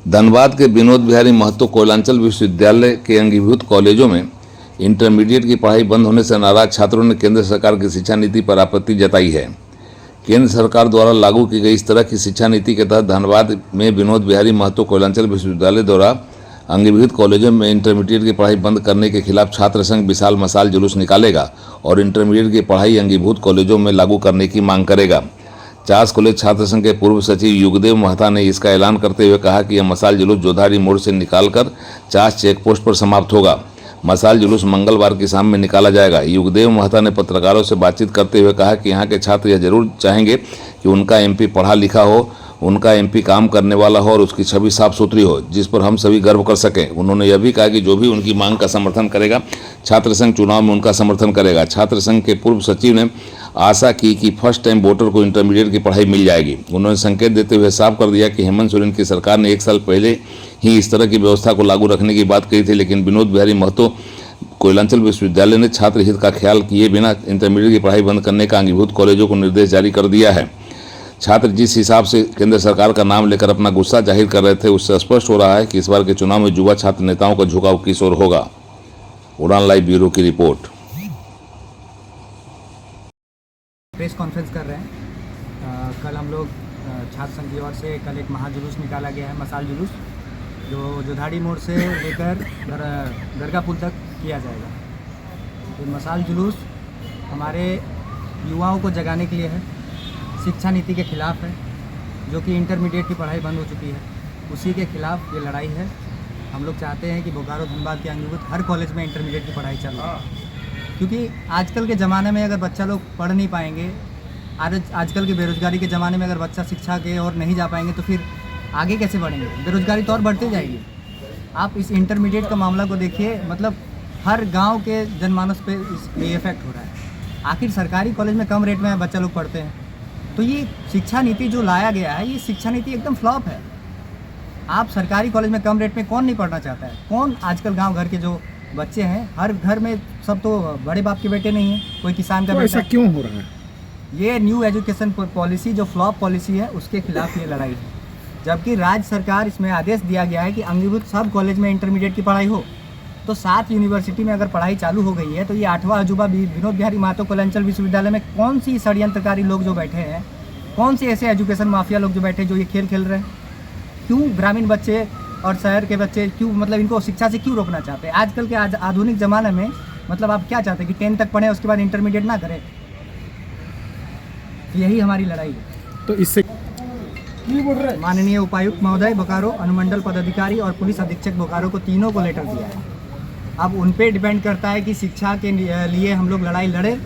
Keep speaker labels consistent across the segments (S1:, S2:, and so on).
S1: धनबाद के विनोद बिहारी महतो कोयलांचल विश्वविद्यालय के अंगीभूत कॉलेजों में इंटरमीडिएट की पढ़ाई बंद होने से नाराज छात्रों ने केंद्र सरकार की शिक्षा नीति पर आपत्ति जताई है। केंद्र सरकार द्वारा लागू की गई इस तरह की शिक्षा नीति के तहत धनबाद में विनोद बिहारी महतो कोयलांचल विश्वविद्यालय द्वारा अंगीभूत कॉलेजों में इंटरमीडिएट की पढ़ाई बंद करने के खिलाफ छात्र संघ विशाल मशाल जुलूस निकालेगा और इंटरमीडिएट की पढ़ाई अंगीभूत कॉलेजों में लागू करने की मांग करेगा। चास कॉलेज छात्र संघ के पूर्व सचिव युगदेव महता ने इसका ऐलान करते हुए कहा कि यह मशाल जुलूस जोधारी मोड़ से निकालकर चास चेक पोस्ट पर समाप्त होगा। मशाल जुलूस मंगलवार की शाम में निकाला जाएगा। युगदेव महता ने पत्रकारों से बातचीत करते हुए कहा कि यहाँ के छात्र यह जरूर चाहेंगे कि उनका एमपी पढ़ा लिखा हो, उनका एमपी काम करने वाला हो और उसकी छवि साफ सुथरी हो, जिस पर हम सभी गर्व कर सकें। उन्होंने यह भी कहा कि जो भी उनकी मांग का समर्थन करेगा, छात्र संघ चुनाव में उनका समर्थन करेगा। छात्र संघ के पूर्व सचिव ने आशा की कि फर्स्ट टाइम वोटर को इंटरमीडिएट की पढ़ाई मिल जाएगी। उन्होंने संकेत देते हुए साफ कर दिया कि हेमंत सोरेन की सरकार ने 1 साल पहले ही इस तरह की व्यवस्था को लागू रखने की बात कही थी, लेकिन विनोद बिहारी महतो कोयलांचल विश्वविद्यालय ने छात्र हित का ख्याल किए बिना इंटरमीडिएट की पढ़ाई बंद करने का अंगीभूत कॉलेजों को निर्देश जारी कर दिया है। छात्र जिस हिसाब से केंद्र सरकार का नाम लेकर अपना गुस्सा जाहिर कर रहे थे, उससे स्पष्ट हो रहा है कि इस बार के चुनाव में युवा छात्र नेताओं का झुकाव किस ओर होगा। उड़ान लाइव ब्यूरो की रिपोर्ट।
S2: प्रेस कॉन्फ्रेंस कर रहे हैं। कल हम लोग छात्र संघ की ओर से कल एक महाजुलूस निकाला गया है, मशाल जुलूस, जो जोधाड़ी मोड़ से लेकर दरगाह पुल तक किया जाएगा। तो मशाल जुलूस हमारे युवाओं को जगाने के लिए है, शिक्षा नीति के खिलाफ है, जो कि इंटरमीडिएट की पढ़ाई बंद हो चुकी है, उसी के खिलाफ ये लड़ाई है। हम लोग चाहते हैं कि बोकारो धनबाद के अंगीभूत हर कॉलेज में इंटरमीडिएट की पढ़ाई चले, क्योंकि आजकल के ज़माने में अगर बच्चा लोग पढ़ नहीं पाएंगे, आजकल के बेरोजगारी के ज़माने में अगर बच्चा शिक्षा के और नहीं जा पाएंगे तो फिर आगे कैसे बढ़ेंगे? बेरोजगारी तो और बढ़ती जाएगी। आप इस इंटरमीडिएट का मामला को देखिए, मतलब हर गांव के जनमानस पे ये इफेक्ट हो रहा है। आखिर सरकारी कॉलेज में कम रेट में बच्चा लोग पढ़ते हैं, तो ये शिक्षा नीति जो लाया गया है, ये शिक्षा नीति एकदम फ्लॉप है। आप सरकारी कॉलेज में कम रेट में कौन नहीं पढ़ना चाहता है? कौन आजकल गाँव घर के जो बच्चे हैं, हर घर में सब तो बड़े बाप के बेटे नहीं हैं, कोई किसान का
S3: तो
S2: बेटा।
S3: ऐसा क्यों हो रहा है?
S2: ये न्यू एजुकेशन पॉलिसी जो फ्लॉप पॉलिसी है, उसके खिलाफ ये लड़ाई है। जबकि राज्य सरकार इसमें आदेश दिया गया है कि अंगीभूत सब कॉलेज में इंटरमीडिएट की पढ़ाई हो, तो 7 यूनिवर्सिटी में अगर पढ़ाई चालू हो गई है, तो ये 8वां अजूबा विनोद बिहारी महतो कोयलांचल विश्वविद्यालय में कौन सी षड्यंत्रकारी लोग जो बैठे हैं, कौन से ऐसे एजुकेशन माफिया लोग जो बैठे जो ये खेल खेल रहे हैं? क्यों ग्रामीण बच्चे और शहर के बच्चे क्यों, मतलब इनको शिक्षा से क्यों रोकना चाहते हैं? आजकल के आधुनिक ज़माने में मतलब आप क्या चाहते हैं कि 10 तक पढ़ें, उसके बाद इंटरमीडिएट ना करें? यही हमारी लड़ाई है।
S3: तो इससे
S2: माननीय उपायुक्त महोदय बोकारो, अनुमंडल पदाधिकारी और पुलिस अधीक्षक बोकारो को तीनों को लेटर दिया है। अब उन पे डिपेंड करता है कि शिक्षा के लिए हम लोग लड़ाई लड़े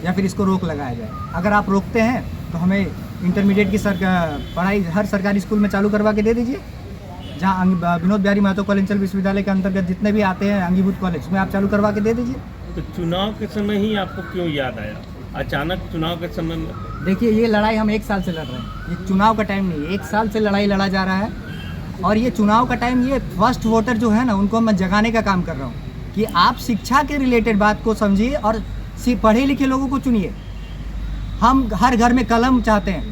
S2: या फिर इसको रोक लगाया जाए। अगर आप रोकते हैं तो हमें इंटरमीडिएट की पढ़ाई हर सरकारी स्कूल में चालू करवा के दे दीजिए। जहाँ विनोद बिहारी महतो कोयलांचल विश्वविद्यालय के अंतर्गत जितने भी आते हैं अंगीभूत कॉलेज, उसमें आप चालू करवा के दे दीजिए।
S4: तो चुनाव के समय ही आपको क्यों याद आया? अचानक चुनाव के समय में?
S2: देखिए, ये लड़ाई हम 1 साल से लड़ रहे हैं। ये चुनाव का टाइम नहीं है, 1 साल से लड़ाई लड़ा जा रहा है। और ये चुनाव का टाइम, ये फर्स्ट वोटर जो है ना, उनको मैं जगाने का काम कर रहा हूँ कि आप शिक्षा के रिलेटेड बात को समझिए और पढ़े लिखे लोगों को चुनिए। हम हर घर में कलम चाहते हैं,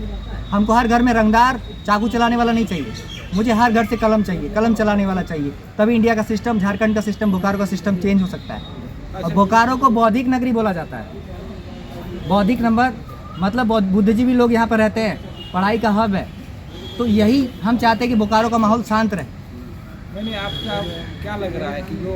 S2: हमको हर घर में रंगदार चाकू चलाने वाला नहीं चाहिए। मुझे हर घर से कलम चाहिए, कलम चलाने वाला चाहिए। तभी इंडिया का सिस्टम, झारखंड का सिस्टम, बोकारो का सिस्टम चेंज हो सकता है। और बोकारो को बौद्धिक नगरी बोला जाता है। बौद्धिक नंबर मतलब बुद्धिजीवी लोग यहाँ पर रहते हैं, पढ़ाई का हब है। तो यही हम चाहते हैं कि बोकारो का माहौल शांत रहे।
S5: नहीं, आपका क्या लग रहा है कि जो